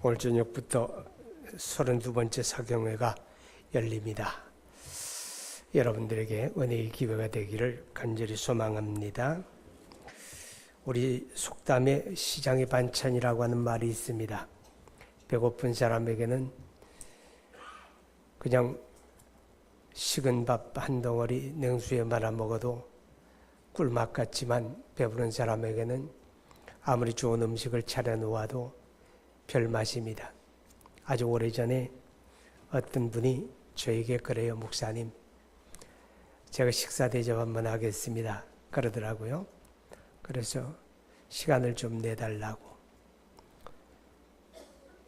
오늘 저녁부터 32번째 사경회가 열립니다. 여러분들에게 은혜의 기회가 되기를 간절히 소망합니다. 우리 속담에 시장의 반찬이라고 하는 말이 있습니다. 배고픈 사람에게는 그냥 식은 밥 한 덩어리 냉수에 말아 먹어도 꿀맛 같지만, 배부른 사람에게는 아무리 좋은 음식을 차려 놓아도 별맛입니다. 아주 오래전에 어떤 분이 저에게 그래요. 목사님, 제가 식사 대접 한번 하겠습니다 그러더라고요. 그래서 시간을 좀 내달라고.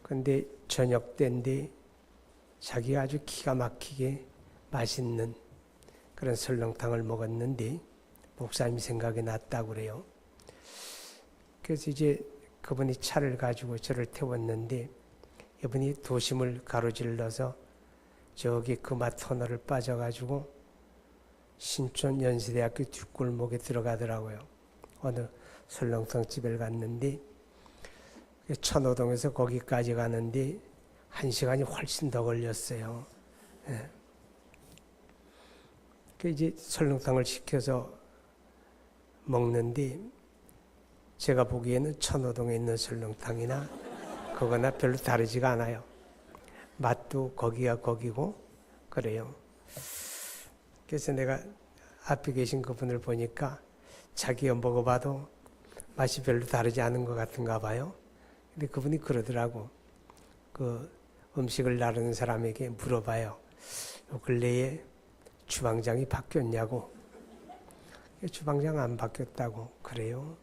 근데 저녁 때인데 자기가 아주 기가 막히게 맛있는 그런 설렁탕을 먹었는데 목사님 생각이 났다고 그래요. 그래서 이제 그분이 차를 가지고 저를 태웠는데, 이분이 도심을 가로질러서 저기 금화 터널을 빠져가지고 신촌 연세대학교 뒷골목에 들어가더라고요. 어느 설렁탕 집을 갔는데, 천호동에서 거기까지 가는데 1시간이 훨씬 더 걸렸어요. 예. 이제 설렁탕을 시켜서 먹는데, 제가 보기에는 천호동에 있는 설렁탕이나 그거나 별로 다르지가 않아요. 맛도 거기가 거기고 그래요. 그래서 내가 앞에 계신 그분을 보니까 자기가 먹어봐도 맛이 별로 다르지 않은 것 같은가 봐요. 근데 그분이 그러더라고. 그 음식을 나르는 사람에게 물어봐요. 요 근래에 주방장이 바뀌었냐고. 주방장 안 바뀌었다고 그래요.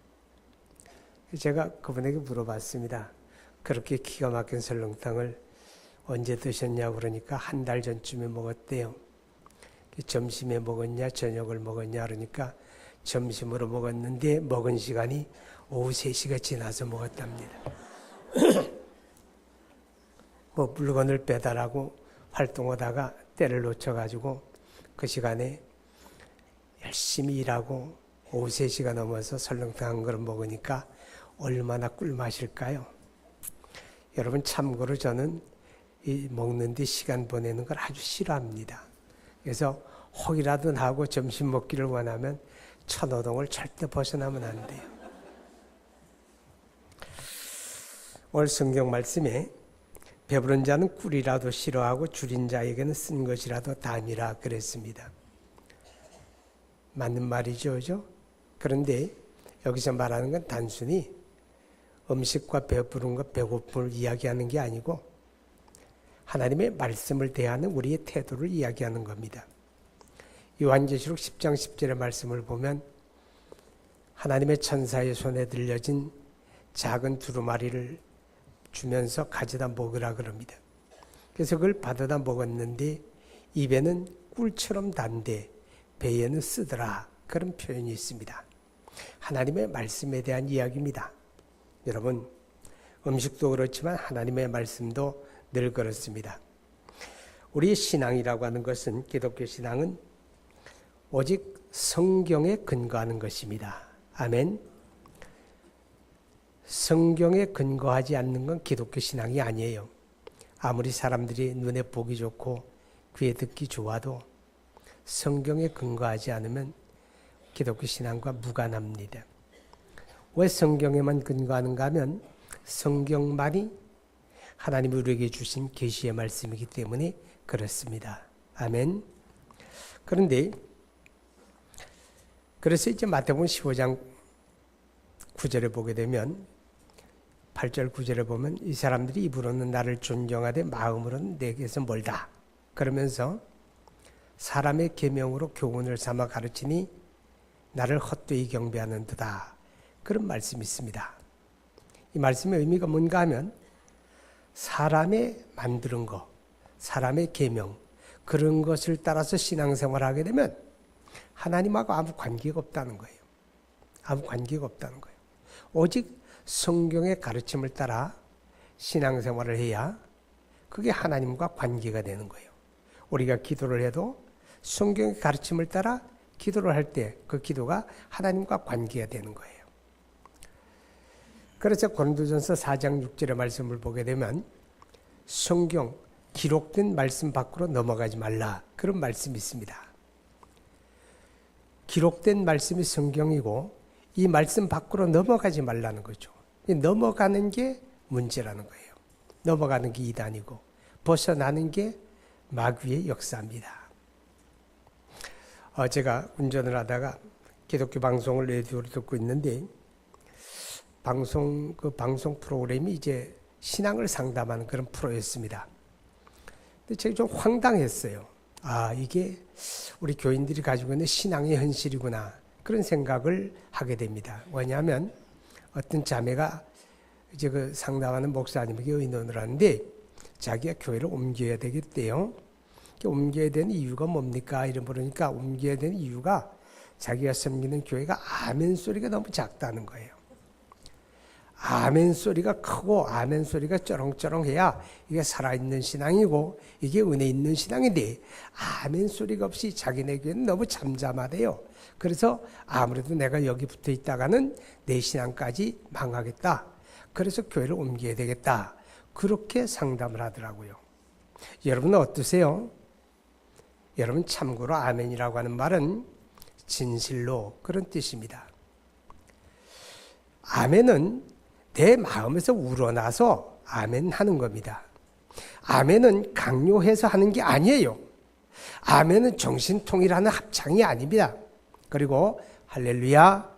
제가 그분에게 물어봤습니다. 그렇게 기가 막힌 설렁탕을 언제 드셨냐고. 그러니까 한 달 전쯤에 먹었대요. 점심에 먹었냐 저녁을 먹었냐 그러니까 점심으로 먹었는데 먹은 시간이 오후 3시가 지나서 먹었답니다. 뭐 물건을 배달하고 활동하다가 때를 놓쳐가지고 그 시간에 열심히 일하고 오후 3시가 넘어서 설렁탕 한 그릇 먹으니까 얼마나 꿀맛일까요? 여러분, 참고로 저는 이 먹는 데 시간 보내는 걸 아주 싫어합니다. 그래서 혹이라도 나고 점심 먹기를 원하면 천호동을 절대 벗어나면 안 돼요. 오늘 성경 말씀에 배부른 자는 꿀이라도 싫어하고 줄인 자에게는 쓴 것이라도 담이라 그랬습니다. 맞는 말이죠, 그죠? 그런데 여기서 말하는 건 단순히 음식과 배부른과 배고픔을 이야기하는 게 아니고 하나님의 말씀을 대하는 우리의 태도를 이야기하는 겁니다. 요한계시록 10장 10절의 말씀을 보면 하나님의 천사의 손에 들려진 작은 두루마리를 주면서 가져다 먹으라 그럽니다. 그래서 그걸 받아다 먹었는데 입에는 꿀처럼 단데 배에는 쓰더라, 그런 표현이 있습니다. 하나님의 말씀에 대한 이야기입니다. 여러분, 음식도 그렇지만 하나님의 말씀도 늘 그렇습니다. 우리의 신앙이라고 하는 것은, 기독교 신앙은 오직 성경에 근거하는 것입니다. 아멘. 성경에 근거하지 않는 건 기독교 신앙이 아니에요. 아무리 사람들이 눈에 보기 좋고 귀에 듣기 좋아도 성경에 근거하지 않으면 기독교 신앙과 무관합니다. 왜 성경에만 근거하는가 하면 성경만이 하나님이 우리에게 주신 계시의 말씀이기 때문에 그렇습니다. 아멘. 그런데 그래서 이제 마태복음 15장 9절에 보게 되면 8절 9절에 보면 이 사람들이 입으로는 나를 존경하되 마음으로는 내게서 멀다 그러면서 사람의 계명으로 교훈을 삼아 가르치니 나를 헛되이 경배하는 듯다, 그런 말씀이 있습니다. 이 말씀의 의미가 뭔가 하면 사람의 만드는 것, 사람의 계명, 그런 것을 따라서 신앙생활을 하게 되면 하나님하고 아무 관계가 없다는 거예요. 아무 관계가 없다는 거예요. 오직 성경의 가르침을 따라 신앙생활을 해야 그게 하나님과 관계가 되는 거예요. 우리가 기도를 해도 성경의 가르침을 따라 기도를 할 때 그 기도가 하나님과 관계가 되는 거예요. 그래서 고린도전서 4장 6절의 말씀을 보게 되면 성경 기록된 말씀 밖으로 넘어가지 말라, 그런 말씀이 있습니다. 기록된 말씀이 성경이고 이 말씀 밖으로 넘어가지 말라는 거죠. 넘어가는 게 문제라는 거예요. 넘어가는 게 이단이고 벗어나는 게 마귀의 역사입니다. 제가 운전을 하다가 기독교 방송을 라디오로 듣고 있는데 방송 프로그램이 이제 신앙을 상담하는 그런 프로였습니다. 근데 제가 좀 황당했어요. 이게 우리 교인들이 가지고 있는 신앙의 현실이구나, 그런 생각을 하게 됩니다. 왜냐하면 어떤 자매가 이제 그 상담하는 목사님에게 의논을 하는데 자기가 교회를 옮겨야 되겠대요. 옮겨야 되는 이유가 뭡니까? 이런 물으니까 옮겨야 되는 이유가 자기가 섬기는 교회가 아멘 소리가 너무 작다는 거예요. 아멘 소리가 크고 아멘 소리가 쩌렁쩌렁해야 이게 살아있는 신앙이고 이게 은혜 있는 신앙인데 아멘 소리가 없이 자기네 교회는 너무 잠잠하대요. 그래서 아무래도 내가 여기 붙어 있다가는 내 신앙까지 망하겠다. 그래서 교회를 옮겨야 되겠다. 그렇게 상담을 하더라고요. 여러분은 어떠세요? 여러분 참고로 아멘이라고 하는 말은 진실로, 그런 뜻입니다. 아멘은 내 마음에서 우러나서 아멘 하는 겁니다. 아멘은 강요해서 하는 게 아니에요. 아멘은 정신통일하는 합창이 아닙니다. 그리고 할렐루야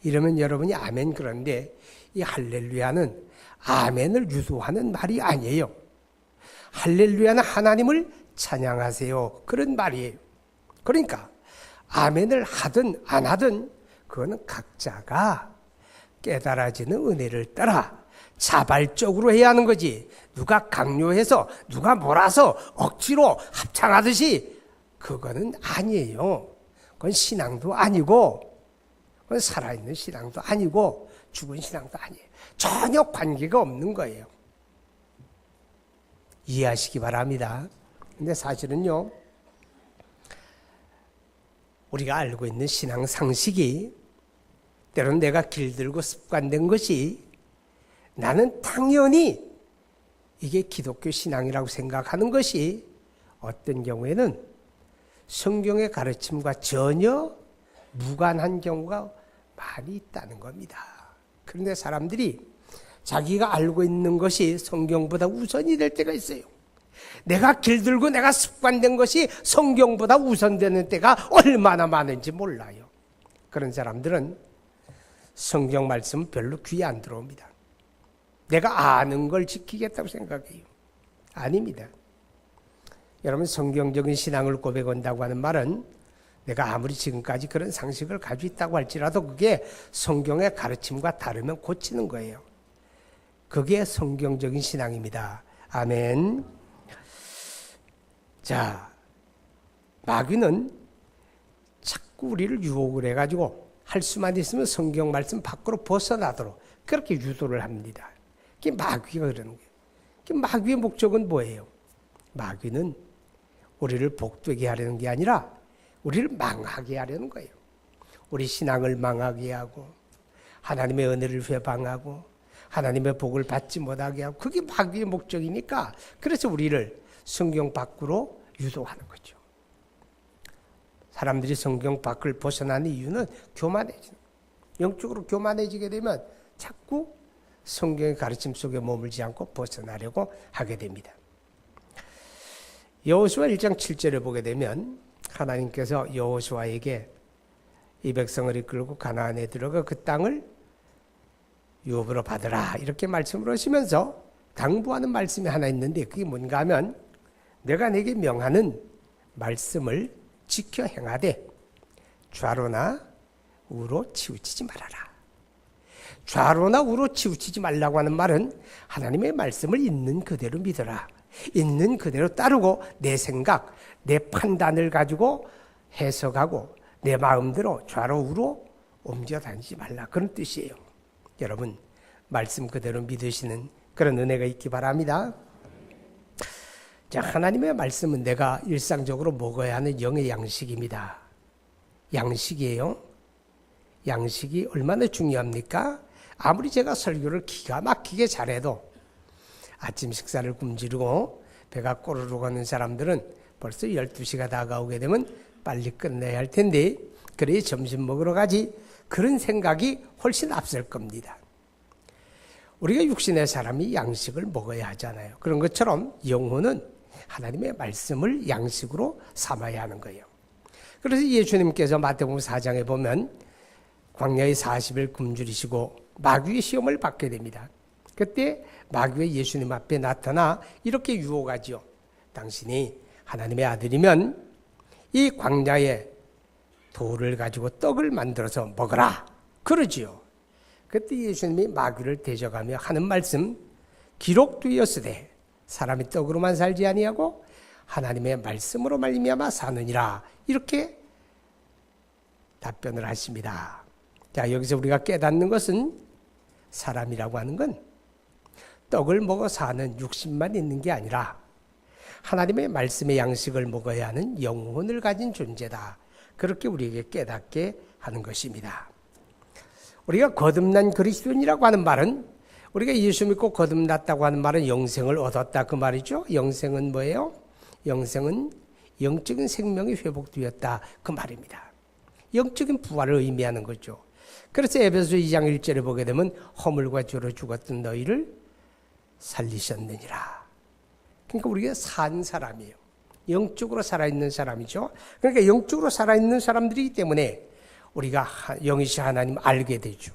이러면 여러분이 아멘 그런데 이 할렐루야는 아멘을 유도하는 말이 아니에요. 할렐루야는 하나님을 찬양하세요, 그런 말이에요. 그러니까 아멘을 하든 안 하든 그거는 각자가 깨달아지는 은혜를 따라 자발적으로 해야 하는 거지, 누가 강요해서 누가 몰아서 억지로 합창하듯이 그거는 아니에요. 그건 신앙도 아니고 그건 살아있는 신앙도 아니고 죽은 신앙도 아니에요. 전혀 관계가 없는 거예요. 이해하시기 바랍니다. 근데 사실은요, 우리가 알고 있는 신앙 상식이 때로는 내가 길들고 습관된 것이 나는 당연히 이게 기독교 신앙이라고 생각하는 것이 어떤 경우에는 성경의 가르침과 전혀 무관한 경우가 많이 있다는 겁니다. 그런데 사람들이 자기가 알고 있는 것이 성경보다 우선이 될 때가 있어요. 내가 길들고 내가 습관된 것이 성경보다 우선되는 때가 얼마나 많은지 몰라요. 그런 사람들은 성경 말씀은 별로 귀에 안 들어옵니다. 내가 아는 걸 지키겠다고 생각해요. 아닙니다. 여러분, 성경적인 신앙을 고백한다고 하는 말은 내가 아무리 지금까지 그런 상식을 가지고 있다고 할지라도 그게 성경의 가르침과 다르면 고치는 거예요. 그게 성경적인 신앙입니다. 아멘. 자, 마귀는 자꾸 우리를 유혹을 해가지고 할 수만 있으면 성경 말씀 밖으로 벗어나도록 그렇게 유도를 합니다. 그게 마귀가 그러는 거예요. 그 마귀의 목적은 뭐예요? 마귀는 우리를 복되게 하려는 게 아니라 우리를 망하게 하려는 거예요. 우리 신앙을 망하게 하고 하나님의 은혜를 회방하고 하나님의 복을 받지 못하게 하고, 그게 마귀의 목적이니까 그래서 우리를 성경 밖으로 유도하는 거죠. 사람들이 성경 밖을 벗어나는 이유는 교만해지는 거예요. 영적으로 교만해지게 되면 자꾸 성경의 가르침 속에 머물지 않고 벗어나려고 하게 됩니다. 여호수아 1장 7절에 보게 되면 하나님께서 여호수아에게 이 백성을 이끌고 가나안에 들어가 그 땅을 유업으로 받으라 이렇게 말씀을 하시면서 당부하는 말씀이 하나 있는데 그게 뭔가 하면 내가 내게 명하는 말씀을 지켜 행하되 좌로나 우로 치우치지 말아라. 좌로나 우로 치우치지 말라고 하는 말은 하나님의 말씀을 있는 그대로 믿어라. 있는 그대로 따르고 내 생각, 내 판단을 가지고 해석하고 내 마음대로 좌로 우로 옮겨 다니지 말라. 그런 뜻이에요. 여러분, 말씀 그대로 믿으시는 그런 은혜가 있기 바랍니다. 자, 하나님의 말씀은 내가 일상적으로 먹어야 하는 영의 양식입니다. 양식이에요. 양식이 얼마나 중요합니까? 아무리 제가 설교를 기가 막히게 잘해도 아침 식사를 굶주리고 배가 꼬르르 가는 사람들은 벌써 12시가 다가오게 되면 빨리 끝내야 할 텐데 그래 점심 먹으러 가지, 그런 생각이 훨씬 앞설 겁니다. 우리가 육신의 사람이 양식을 먹어야 하잖아요. 그런 것처럼 영혼은 하나님의 말씀을 양식으로 삼아야 하는 거예요. 그래서 예수님께서 마태복음 4장에 보면 광야에 40일 굶주리시고 마귀의 시험을 받게 됩니다. 그때 마귀가 예수님 앞에 나타나 이렇게 유혹하죠. 당신이 하나님의 아들이면 이 광야에 돌을 가지고 떡을 만들어서 먹어라, 그러지요. 그때 예수님이 마귀를 대적하며 하는 말씀, 기록되었으되 사람이 떡으로만 살지 아니하고 하나님의 말씀으로 말미암아 사느니라, 이렇게 답변을 하십니다. 자, 여기서 우리가 깨닫는 것은 사람이라고 하는 건 떡을 먹어 사는 육신만 있는 게 아니라 하나님의 말씀의 양식을 먹어야 하는 영혼을 가진 존재다. 그렇게 우리에게 깨닫게 하는 것입니다. 우리가 거듭난 그리스도인이라고 하는 말은, 우리가 예수 믿고 거듭났다고 하는 말은 영생을 얻었다, 그 말이죠. 영생은 뭐예요? 영생은 영적인 생명이 회복되었다, 그 말입니다. 영적인 부활을 의미하는 거죠. 그래서 에베소 2장 1절에 보게 되면 허물과 죄로 죽었던 너희를 살리셨느니라. 그러니까 우리가 산 사람이에요. 영적으로 살아있는 사람이죠. 그러니까 영적으로 살아있는 사람들이기 때문에 우리가 영이신 하나님 알게 되죠.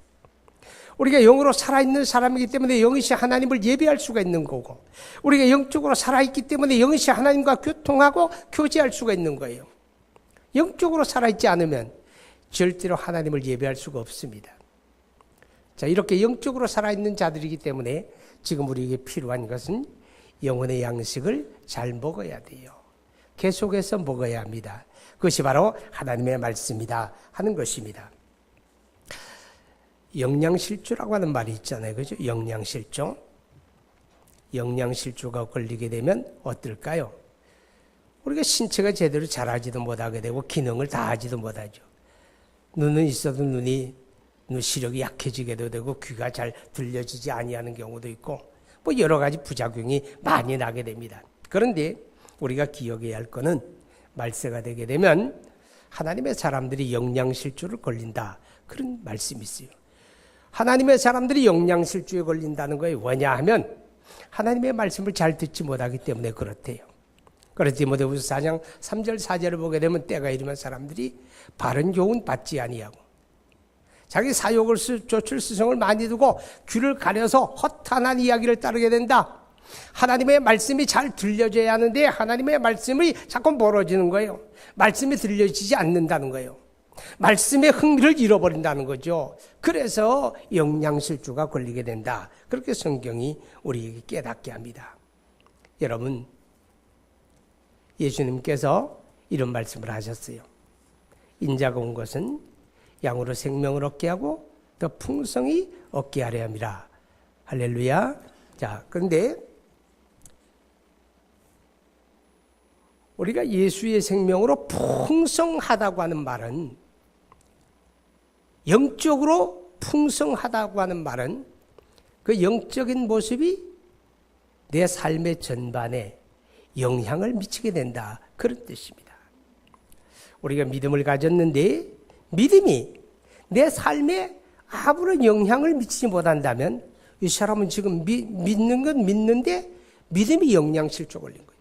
우리가 영으로 살아있는 사람이기 때문에 영이신 하나님을 예배할 수가 있는 거고, 우리가 영적으로 살아있기 때문에 영이신 하나님과 교통하고 교제할 수가 있는 거예요. 영적으로 살아있지 않으면 절대로 하나님을 예배할 수가 없습니다. 자, 이렇게 영적으로 살아있는 자들이기 때문에 지금 우리에게 필요한 것은 영혼의 양식을 잘 먹어야 돼요. 계속해서 먹어야 합니다. 그것이 바로 하나님의 말씀이다 하는 것입니다. 영양실조라고 하는 말이 있잖아요. 그죠? 영양실조. 영양실조가 걸리게 되면 어떨까요? 우리가 신체가 제대로 자라지도 못하게 되고 기능을 다 하지도 못하죠. 눈은 있어도 눈 시력이 약해지게도 되고 귀가 잘 들려지지 아니하는 경우도 있고 뭐 여러 가지 부작용이 많이 나게 됩니다. 그런데 우리가 기억해야 할 것은 말세가 되게 되면 하나님의 사람들이 영양실조를 걸린다, 그런 말씀이 있어요. 하나님의 사람들이 영양실조에 걸린다는 거예요. 왜냐하면 하나님의 말씀을 잘 듣지 못하기 때문에 그렇대요. 그래서 디모데후서 4장 3절 4절을 보게 되면 때가 이르면 사람들이 바른 교훈 받지 아니하고 자기 사욕을 좇을 스승을 많이 두고 귀를 가려서 허탄한 이야기를 따르게 된다. 하나님의 말씀이 잘 들려져야 하는데 하나님의 말씀이 자꾸 멀어지는 거예요. 말씀이 들려지지 않는다는 거예요. 말씀의 흥미를 잃어버린다는 거죠. 그래서 영양실조가 걸리게 된다. 그렇게 성경이 우리에게 깨닫게 합니다. 여러분, 예수님께서 이런 말씀을 하셨어요. 인자가 온 것은 양으로 생명을 얻게 하고 더 풍성히 얻게 하려 함이라. 할렐루야. 자, 그런데 우리가 예수의 생명으로 풍성하다고 하는 말은, 영적으로 풍성하다고 하는 말은 그 영적인 모습이 내 삶의 전반에 영향을 미치게 된다, 그런 뜻입니다. 우리가 믿음을 가졌는데 믿음이 내 삶에 아무런 영향을 미치지 못한다면 이 사람은 지금 믿는 건 믿는데 믿음이 영양실조 걸린 거예요.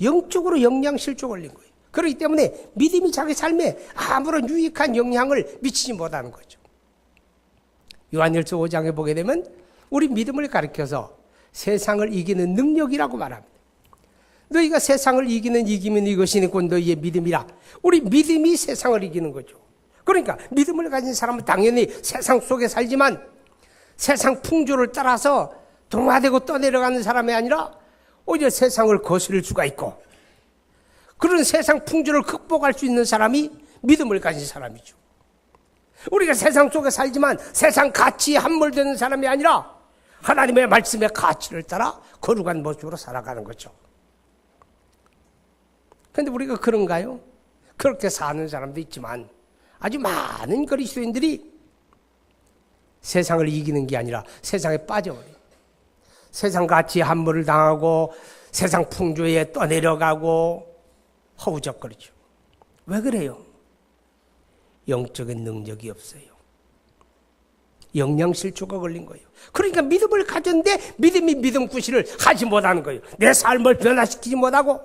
영적으로 영양실조 걸린 거예요. 그렇기 때문에 믿음이 자기 삶에 아무런 유익한 영향을 미치지 못하는 거죠. 요한일서 5장에 보게 되면 우리 믿음을 가리켜서 세상을 이기는 능력이라고 말합니다. 너희가 세상을 이기는 이기면 이것이니 곧 너희의 믿음이라. 우리 믿음이 세상을 이기는 거죠. 그러니까 믿음을 가진 사람은 당연히 세상 속에 살지만 세상 풍조를 따라서 동화되고 떠내려가는 사람이 아니라 오히려 세상을 거스릴 수가 있고 그런 세상 풍조를 극복할 수 있는 사람이 믿음을 가진 사람이죠. 우리가 세상 속에 살지만 세상 가치에 함몰되는 사람이 아니라 하나님의 말씀의 가치를 따라 거룩한 모습으로 살아가는 거죠. 그런데 우리가 그런가요? 그렇게 사는 사람도 있지만 아주 많은 그리스도인들이 세상을 이기는 게 아니라 세상에 빠져버려요. 세상같이 함몰을 당하고 세상 풍조에 떠내려가고 허우적거리죠. 왜 그래요? 영적인 능력이 없어요. 영양실조가 걸린 거예요. 그러니까 믿음을 가졌는데 믿음이 믿음 구실을 하지 못하는 거예요. 내 삶을 변화시키지 못하고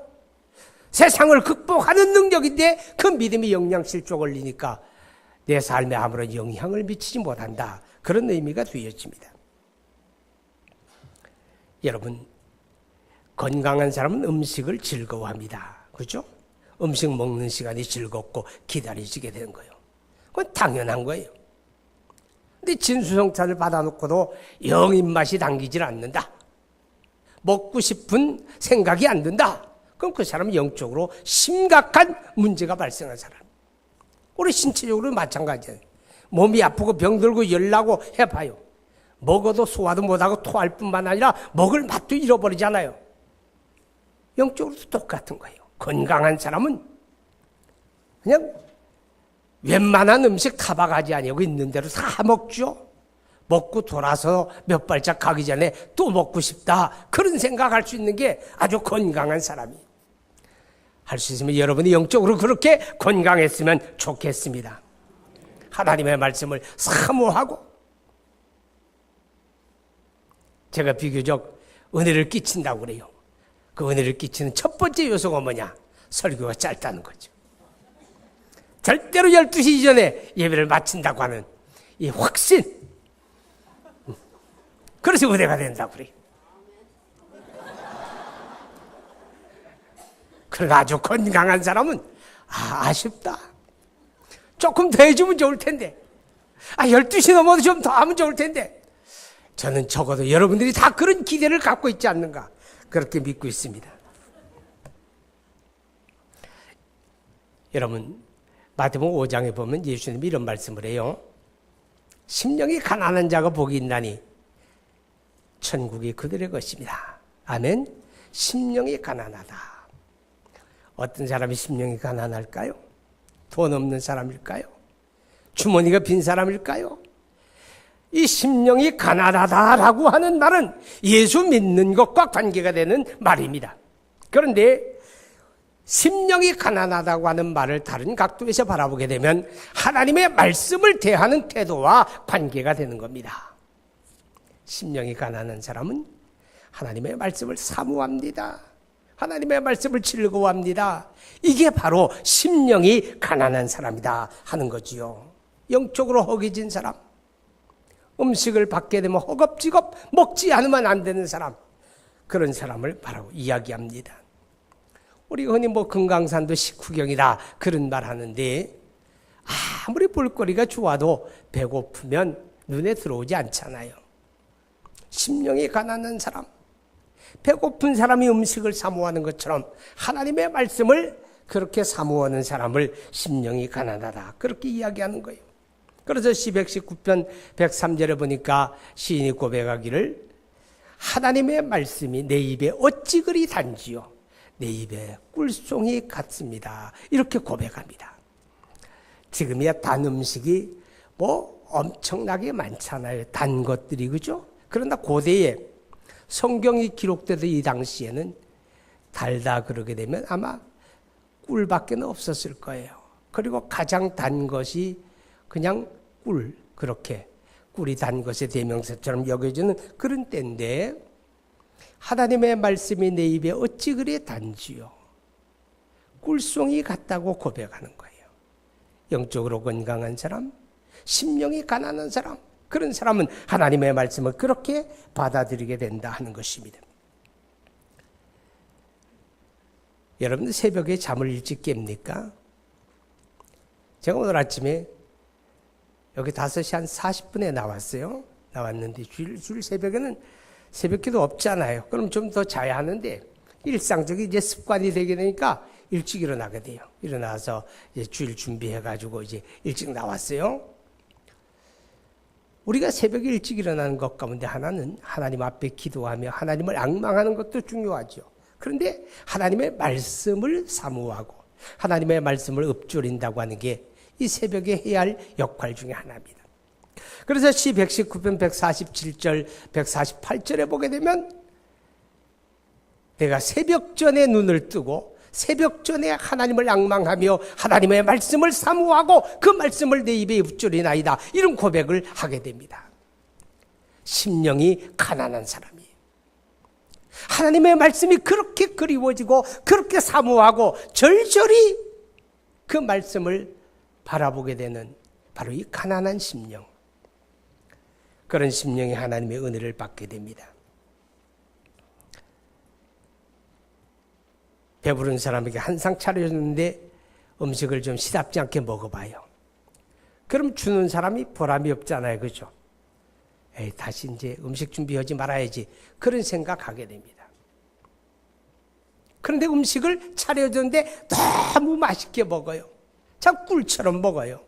세상을 극복하는 능력인데 그 믿음이 영양실조 걸리니까 내 삶에 아무런 영향을 미치지 못한다. 그런 의미가 되어집니다. 여러분, 건강한 사람은 음식을 즐거워합니다. 그렇죠? 음식 먹는 시간이 즐겁고 기다리시게 되는 거예요. 그건 당연한 거예요. 근데 진수성찬을 받아놓고도 영 입맛이 당기질 않는다. 먹고 싶은 생각이 안 든다. 그럼 그 사람은 영적으로 심각한 문제가 발생한 사람. 우리 신체적으로 마찬가지예요. 몸이 아프고 병들고 열나고 해봐요. 먹어도 소화도 못하고 토할 뿐만 아니라 먹을 맛도 잃어버리잖아요. 영적으로도 똑같은 거예요. 건강한 사람은 그냥 웬만한 음식 타박하지 아니고 있는 대로 다 먹죠. 먹고 돌아서 몇 발짝 가기 전에 또 먹고 싶다. 그런 생각할 수 있는 게 아주 건강한 사람이에요. 할 수 있으면 여러분이 영적으로 그렇게 건강했으면 좋겠습니다. 하나님의 말씀을 사모하고 제가 비교적 은혜를 끼친다고 그래요. 그 은혜를 끼치는 첫 번째 요소가 뭐냐? 설교가 짧다는 거죠. 절대로 12시 이전에 예배를 마친다고 하는 이 확신. 그래서 은혜가 된다고 그래요. 그러나 아주 건강한 사람은 아쉽다. 조금 더 해주면 좋을 텐데. 12시 넘어도 좀 더 하면 좋을 텐데. 저는 적어도 여러분들이 다 그런 기대를 갖고 있지 않는가. 그렇게 믿고 있습니다. 여러분, 마태복음 5장에 보면 예수님이 이런 말씀을 해요. 심령이 가난한 자가 복이 있나니 천국이 그들의 것입니다. 아멘. 심령이 가난하다. 어떤 사람이 심령이 가난할까요? 돈 없는 사람일까요? 주머니가 빈 사람일까요? 이 심령이 가난하다라고 하는 말은 예수 믿는 것과 관계가 되는 말입니다. 그런데 심령이 가난하다고 하는 말을 다른 각도에서 바라보게 되면 하나님의 말씀을 대하는 태도와 관계가 되는 겁니다. 심령이 가난한 사람은 하나님의 말씀을 사모합니다. 하나님의 말씀을 즐거워합니다. 이게 바로 심령이 가난한 사람이다 하는 거지요. 영적으로 허기진 사람, 음식을 받게 되면 허겁지겁 먹지 않으면 안 되는 사람, 그런 사람을 바로 이야기합니다. 우리가 흔히 금강산도 식후경이다 그런 말 하는데 아무리 볼거리가 좋아도 배고프면 눈에 들어오지 않잖아요. 심령이 가난한 사람, 배고픈 사람이 음식을 사모하는 것처럼 하나님의 말씀을 그렇게 사모하는 사람을 심령이 가난하다 그렇게 이야기하는 거예요. 그래서 시편 119편 103절에 보니까 시인이 고백하기를 하나님의 말씀이 내 입에 어찌 그리 단지요 내 입에 꿀송이 같습니다. 이렇게 고백합니다. 지금이야 단 음식이 엄청나게 많잖아요. 단 것들이, 그죠? 그러나 고대에 성경이 기록되던 이 당시에는 달다 그러게 되면 아마 꿀밖에 없었을 거예요. 그리고 가장 단 것이 그냥 꿀, 그렇게 꿀이 단 것의 대명사처럼 여겨지는 그런 때인데 하나님의 말씀이 내 입에 어찌 그리 단지요. 꿀송이 같다고 고백하는 거예요. 영적으로 건강한 사람, 심령이 가난한 사람, 그런 사람은 하나님의 말씀을 그렇게 받아들이게 된다 하는 것입니다. 여러분들 새벽에 잠을 일찍 깹니까? 제가 오늘 아침에 여기 5시 한 40분에 나왔어요. 나왔는데 주일 새벽에는 새벽기도 없잖아요. 그럼 좀 더 자야 하는데 일상적인 이제 습관이 되게 되니까 일찍 일어나게 돼요. 일어나서 이제 주일 준비해가지고 이제 일찍 나왔어요. 우리가 새벽에 일찍 일어나는 것 가운데 하나는 하나님 앞에 기도하며 하나님을 앙망하는 것도 중요하죠. 그런데 하나님의 말씀을 사모하고 하나님의 말씀을 읊조린다고 하는 게 이 새벽에 해야 할 역할 중에 하나입니다. 그래서 시 119편 147절, 148절에 보게 되면 내가 새벽 전에 눈을 뜨고 새벽 전에 하나님을 앙망하며 하나님의 말씀을 사모하고 그 말씀을 내 입에 붙들이나이다. 이런 고백을 하게 됩니다. 심령이 가난한 사람이 하나님의 말씀이 그렇게 그리워지고 그렇게 사모하고 절절히 그 말씀을 바라보게 되는 바로 이 가난한 심령, 그런 심령이 하나님의 은혜를 받게 됩니다. 배부른 사람에게 한상 차려줬는데 음식을 좀 시답지 않게 먹어봐요. 그럼 주는 사람이 보람이 없잖아요. 그죠? 에이, 다시 이제 음식 준비하지 말아야지. 그런 생각하게 됩니다. 그런데 음식을 차려줬는데 너무 맛있게 먹어요. 참 꿀처럼 먹어요.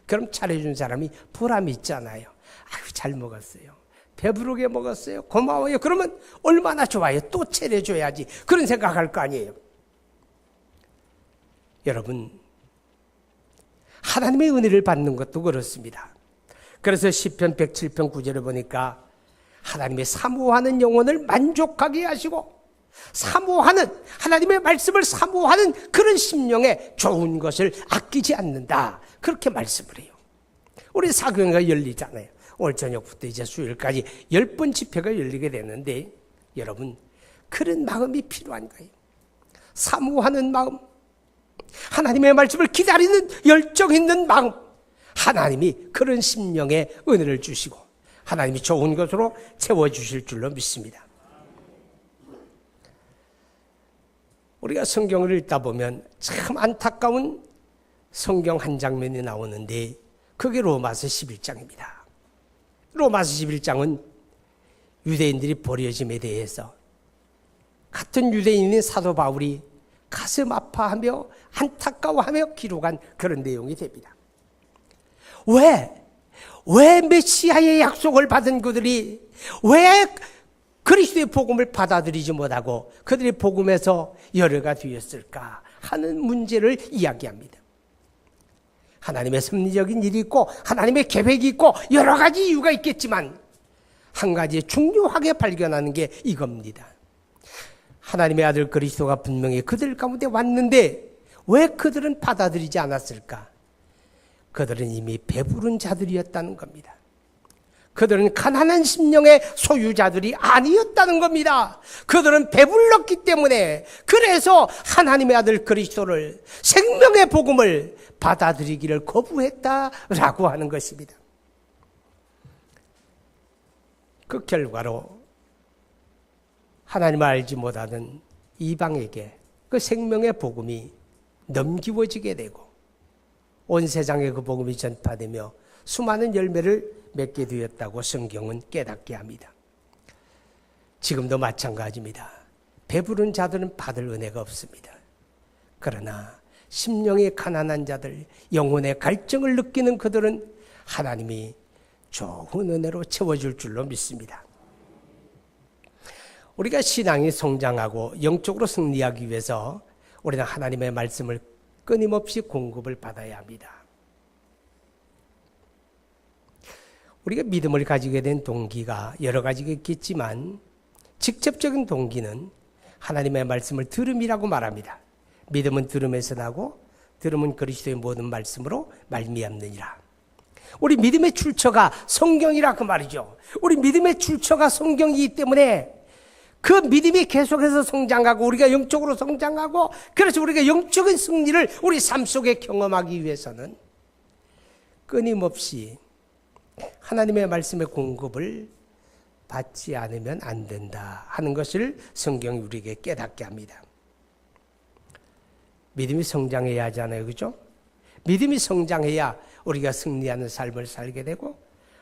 그럼 차려준 사람이 보람이 있잖아요. 아유, 잘 먹었어요. 배부르게 먹었어요. 고마워요. 그러면 얼마나 좋아요. 또 차려줘야지. 그런 생각할 거 아니에요. 여러분, 하나님의 은혜를 받는 것도 그렇습니다. 그래서 시편 107편 9절에 보니까 하나님의 사모하는 영혼을 만족하게 하시고 사모하는, 하나님의 말씀을 사모하는 그런 심령에 좋은 것을 아끼지 않는다. 그렇게 말씀을 해요. 우리 사교회가 열리잖아요. 오늘 저녁부터 이제 수요일까지 10번 집회가 열리게 되는데 여러분, 그런 마음이 필요한 거예요. 사모하는 마음, 하나님의 말씀을 기다리는 열정 있는 마음, 하나님이 그런 심령에 은혜를 주시고 하나님이 좋은 것으로 채워주실 줄로 믿습니다. 우리가 성경을 읽다 보면 참 안타까운 성경 한 장면이 나오는데 그게 로마서 11장입니다. 로마서 11장은 유대인들이 버려짐에 대해서 같은 유대인인 사도 바울이 가슴 아파하며 안타까워하며 기록한 그런 내용이 됩니다. 왜 메시아의 약속을 받은 그들이 왜 그리스도의 복음을 받아들이지 못하고 그들의 복음에서 열애가 되었을까 하는 문제를 이야기합니다. 하나님의 섭리적인 일이 있고 하나님의 계획이 있고 여러 가지 이유가 있겠지만 한 가지 중요하게 발견하는 게 이겁니다. 하나님의 아들 그리스도가 분명히 그들 가운데 왔는데 왜 그들은 받아들이지 않았을까? 그들은 이미 배부른 자들이었다는 겁니다. 그들은 가난한 심령의 소유자들이 아니었다는 겁니다. 그들은 배불렀기 때문에 그래서 하나님의 아들 그리스도를 생명의 복음을 받아들이기를 거부했다라고 하는 것입니다. 그 결과로 하나님을 알지 못하는 이방에게 그 생명의 복음이 넘기워지게 되고 온 세상에 그 복음이 전파되며 수많은 열매를 맺게 되었다고 성경은 깨닫게 합니다. 지금도 마찬가지입니다. 배부른 자들은 받을 은혜가 없습니다. 그러나 심령이 가난한 자들, 영혼의 갈증을 느끼는 그들은 하나님이 좋은 은혜로 채워줄 줄로 믿습니다. 우리가 신앙이 성장하고 영적으로 승리하기 위해서 우리는 하나님의 말씀을 끊임없이 공급을 받아야 합니다. 우리가 믿음을 가지게 된 동기가 여러 가지가 있겠지만 직접적인 동기는 하나님의 말씀을 들음이라고 말합니다. 믿음은 들음에서 나고 들음은 그리스도의 모든 말씀으로 말미암느니라. 우리 믿음의 출처가 성경이라 그 말이죠. 우리 믿음의 출처가 성경이기 때문에 그 믿음이 계속해서 성장하고 우리가 영적으로 성장하고 그래서 우리가 영적인 승리를 우리 삶 속에 경험하기 위해서는 끊임없이 하나님의 말씀의 공급을 받지 않으면 안 된다 하는 것을 성경이 우리에게 깨닫게 합니다. 믿음이 성장해야 하잖아요. 그죠? 믿음이 성장해야 우리가 승리하는 삶을 살게 되고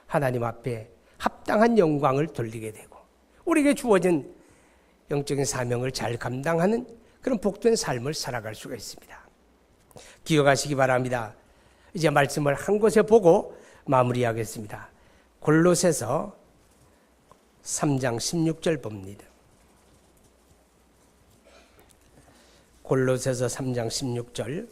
하나님 앞에 합당한 영광을 돌리게 되고 우리에게 주어진 영적인 사명을 잘 감당하는 그런 복된 삶을 살아갈 수가 있습니다. 기억하시기 바랍니다. 이제 말씀을 한 곳에 보고 마무리하겠습니다. 골로새서 3장 16절 봅니다. 골로새서 3장 16절.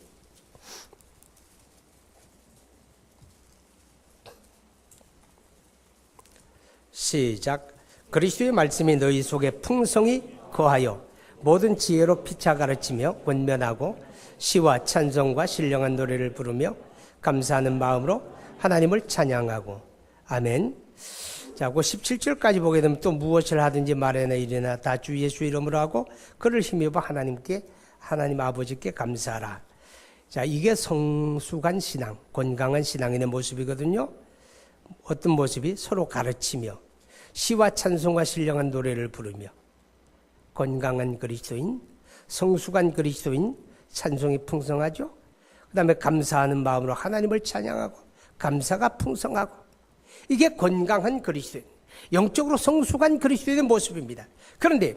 시작. 그리스도의 말씀이 너희 속에 풍성히 거하여 모든 지혜로 피차 가르치며 권면하고 시와 찬송과 신령한 노래를 부르며 감사하는 마음으로 하나님을 찬양하고. 아멘. 자, 그 17절까지 보게 되면 또 무엇을 하든지 말이나 일이나 다 주 예수 이름으로 하고 그를 힘입어 하나님 아버지께 감사하라. 자, 이게 성숙한 신앙, 건강한 신앙인의 모습이거든요. 어떤 모습이? 서로 가르치며 시와 찬송과 신령한 노래를 부르며. 건강한 그리스도인, 성숙한 그리스도인, 찬송이 풍성하죠. 그 다음에 감사하는 마음으로 하나님을 찬양하고 감사가 풍성하고. 이게 건강한 그리스도인, 영적으로 성숙한 그리스도인의 모습입니다. 그런데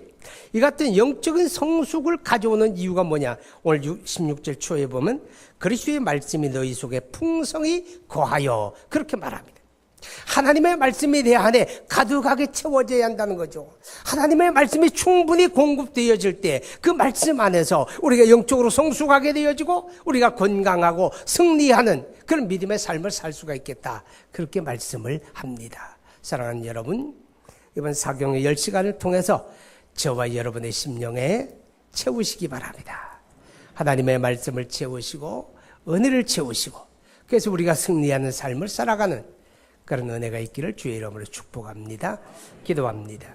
이 같은 영적인 성숙을 가져오는 이유가 뭐냐? 오늘 16절 초에 보면 그리스도의 말씀이 너희 속에 풍성히 거하여 그렇게 말합니다. 하나님의 말씀이 내 안에 가득하게 채워져야 한다는 거죠. 하나님의 말씀이 충분히 공급되어질 때 그 말씀 안에서 우리가 영적으로 성숙하게 되어지고 우리가 건강하고 승리하는 그런 믿음의 삶을 살 수가 있겠다. 그렇게 말씀을 합니다. 사랑하는 여러분, 이번 사경의 10시간을 통해서 저와 여러분의 심령에 채우시기 바랍니다. 하나님의 말씀을 채우시고 은혜를 채우시고 그래서 우리가 승리하는 삶을 살아가는 그런 은혜가 있기를 주의 이름으로 축복합니다. 기도합니다.